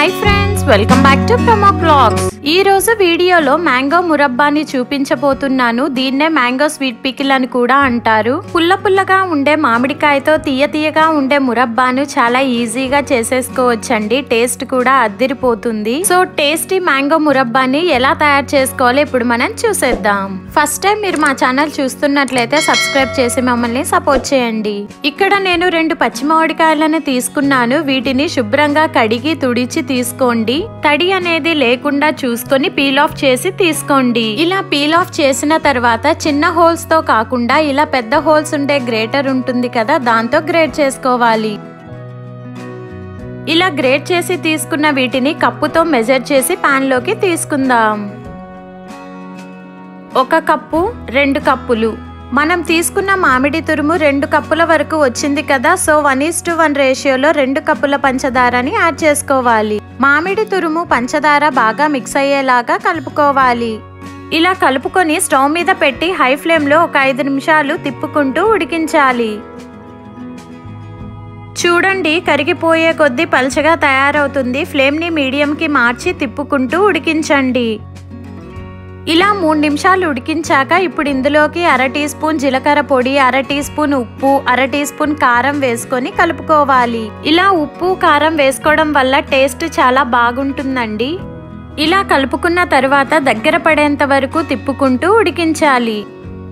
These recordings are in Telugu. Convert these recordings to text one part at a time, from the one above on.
Hi friends, welcome back to promo blogs. ఈ రోజు వీడియోలో మ్యాంగో మురబ్బాని చూపించబోతున్నాను. దీన్నే మ్యాంగో స్వీట్ పికిల్ అని కూడా అంటారు. పుల్ల పుల్లగా ఉండే మామిడికాయతో తీయ తీయగా ఉండే మురబ్బాను చాలా ఈజీగా చేసేసుకోవచ్చండి. టేస్ట్ కూడా అద్దిరిపోతుంది. సో టేస్టీ మ్యాంగో మురబ్బాని ఎలా తయారు చేసుకోవాలో ఇప్పుడు మనం చూసేద్దాం. ఫస్ట్ టైం మీరు మా ఛానల్ చూస్తున్నట్లయితే సబ్స్క్రైబ్ చేసి మమ్మల్ని సపోర్ట్ చేయండి. ఇక్కడ నేను 2 పచ్చి మామిడికాయలను తీసుకున్నాను. వీటిని శుభ్రంగా కడిగి తుడిచి తీసుకోండి. తడి అనేది లేకుండా చూసుకొని పీల్ ఆఫ్ చేసి తీసుకోండి. ఇలా పీల్ ఆఫ్ చేసిన తర్వాత చిన్న హోల్స్ తో కాకుండా ఇలా పెద్ద హోల్స్ ఉండే గ్రేటర్ ఉంటుంది కదా, దాంతో గ్రేట్ చేసుకోవాలి. ఇలా గ్రేట్ చేసి తీసుకున్న వీటిని కప్పుతో మెజర్ చేసి పాన్ లోకి తీసుకుందాం. 1 కప్పు, 2 కప్పులు. మనం తీసుకున్న మామిడి తురుము 2 కప్పుల వరకు వచ్చింది కదా, సో 1:1 రేషియోలో 2 కప్పుల పంచదారని యాడ్ చేసుకోవాలి. మామిడి తురుము పంచదార బాగా మిక్స్ అయ్యేలాగా కలుపుకోవాలి. ఇలా కలుపుకొని స్టవ్ మీద పెట్టి హై ఫ్లేమ్లో ఒక 5 నిమిషాలు తిప్పుకుంటూ ఉడికించాలి. చూడండి, కరిగిపోయే కొద్దీ పల్చగా తయారవుతుంది. ఫ్లేమ్ని మీడియంకి మార్చి తిప్పుకుంటూ ఉడికించండి. ఇలా 3 నిమిషాలు ఉడికించాక ఇప్పుడు ఇందులోకి 1/2 టీ స్పూన్ జీలకర్ర పొడి, 1/2 టీ స్పూన్ ఉప్పు, 1/2 టీ స్పూన్ కారం వేసుకొని కలుపుకోవాలి. ఇలా ఉప్పు కారం వేసుకోవడం వల్ల టేస్ట్ చాలా బాగుంటుందండి. ఇలా కలుపుకున్న తర్వాత దగ్గర పడేంత వరకు తిప్పుకుంటూ ఉడికించాలి.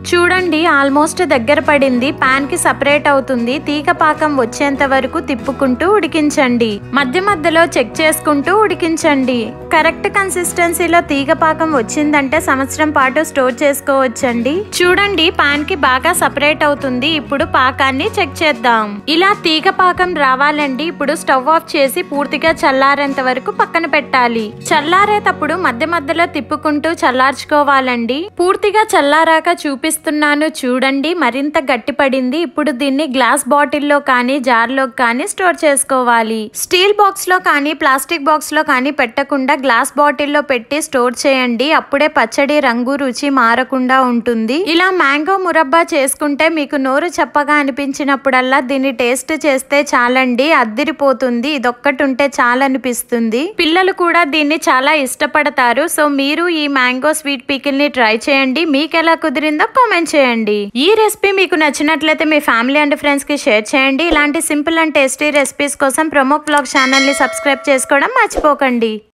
చూడండి, ఆల్మోస్ట్ దగ్గర పడింది. పాన్ కి సపరేట్ అవుతుంది. తీగ పాకం వచ్చేంత వరకు తిప్పుకుంటూ ఉడికించండి. మధ్య మధ్యలో చెక్ చేసుకుంటూ ఉడికించండి. కరెక్ట్ కన్సిస్టెన్సీలో తీగ పాకం వచ్చిందంటే సంవత్సరం పాటు స్టోర్ చేసుకోవచ్చండి. చూడండి, పాన్ కి బాగా సపరేట్ అవుతుంది. ఇప్పుడు పాకాన్ని చెక్ చేద్దాం. ఇలా తీగ పాకం రావాలండి. ఇప్పుడు స్టవ్ ఆఫ్ చేసి పూర్తిగా చల్లారేంత వరకు పక్కన పెట్టాలి. చల్లారేటప్పుడు మధ్య మధ్యలో తిప్పుకుంటూ చల్లార్చుకోవాలండి. పూర్తిగా చల్లారాక చూపిస్తున్నాను చూడండి, మరింత గట్టిపడింది. ఇప్పుడు దీన్ని గ్లాస్ బాటిల్లో కానీ జార్లో కానీ స్టోర్ చేసుకోవాలి. స్టీల్ బాక్స్ లో కానీ ప్లాస్టిక్ బాక్స్ లో కానీ పెట్టకుండా గ్లాస్ బాటిల్లో పెట్టి స్టోర్ చేయండి. అప్పుడే పచ్చడి రంగు రుచి మారకుండా ఉంటుంది. ఇలా మ్యాంగో మురబ్బా చేసుకుంటే మీకు నోరు చప్పగా అనిపించినప్పుడల్లా దీన్ని టేస్ట్ చేస్తే చాలండి, అద్దిరిపోతుంది. ఇదొక్కటి ఉంటే చాలనిపిస్తుంది. పిల్లలు కూడా దీన్ని చాలా ఇష్టపడతారు. సో మీరు ఈ మ్యాంగో స్వీట్ పికిల్ ని ట్రై చేయండి. మీకు ఎలా కుదిరిందో కామెంట్ చేయండి. ఈ రెసిపీ మీకు నచ్చినట్లయితే మీ ఫ్యామిలీ అండ్ ఫ్రెండ్స్ కి షేర్ చేయండి. ఇలాంటి సింపుల్ అండ్ టేస్టీ రెసిపీస్ కోసం ప్రమో బ్లాగ్ ఛానల్ ని సబ్స్క్రైబ్ చేసుకోవడం మర్చిపోకండి.